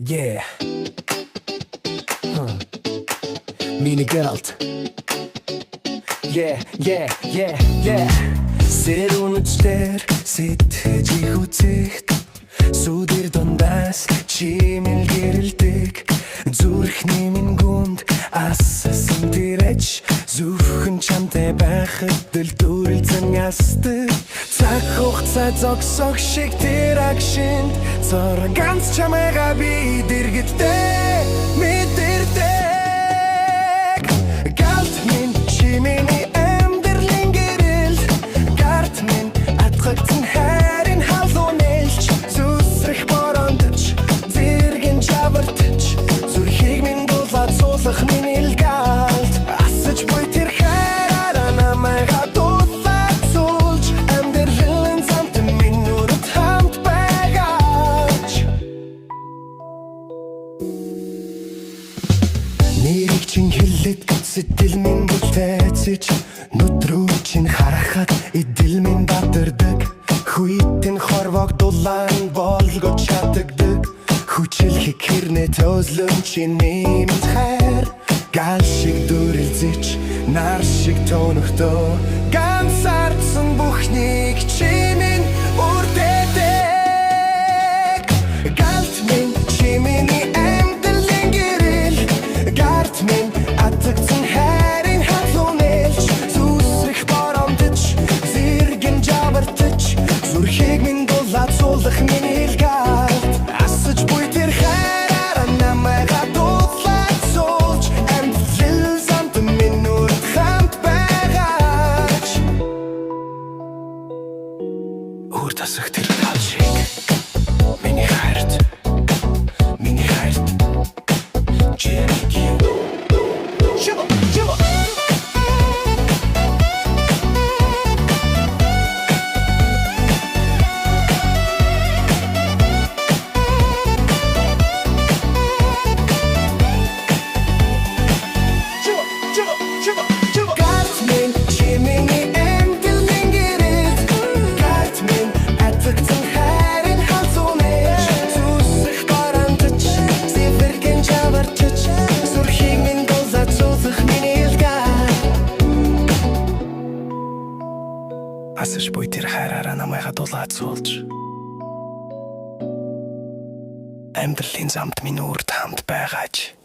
Yeah. Mini Geralt. Yeah. Сэрүүнчдэр сэтгэж их үзэгт сүдэр дундаас чимэл гэрэлдэг зүрхний минь гүнд ассан тэрэж зүрхэн чамтай байхад дэлдүрэлзэн ястыг цаг хугацаа зогсох шиг тэр агшинд цор ганц чамайга би дэргэдтэй мэдэрдэг галт минь чимэний амьдралын гэрэл гарт минь атгагдсан хайрын халуун ээлж зүсрэх борондож зэрэгэн жавартаж зүрхийг минь дулаад суулгах минь илгаалт асаж буй тэр хайраараа намайга дулаад суулж амьдралын замт минь нүрд хамт байгаач нэрийг чинь хэлээд сэтгэл минь бүлтээцэж нүдрүү чинь харахад эдэл минь бадэрдэг хүйтэн хорвог дулаан болгож чаддаг хүчлэх хэрнээ төслөн чиний мэд хайр гал шиг дүрэлзэж нар шиг тоногдоо ганцаардсан бүхнийг чи минь үрдээдэг галт минь чи миний амьдралын гэрэл гарт минь атгагдсан хайрын халуун ээлж зүсрэх борондож зэрэгэн жавартаж зүрхийг минь дулаад суулгах минь илгаалт асаж буй тэр хайраараа намайга дулаад суулж амьдрал замт минь нүрд хамт байгаач үр тасах тэр гал шиг миний хайрт Shiva. Гарт минь чи миний амьдралын гэрэл гарт минь атгагдсан хайрын халуун ээлж зүсрэх борондож зэрэгэн жавартаж зүрхийг минь дулаад суулгах минь илгаалт асаж буй тэр хайраараа намайга дулаад суулж амьдралын замт минь үрд хамт байгаач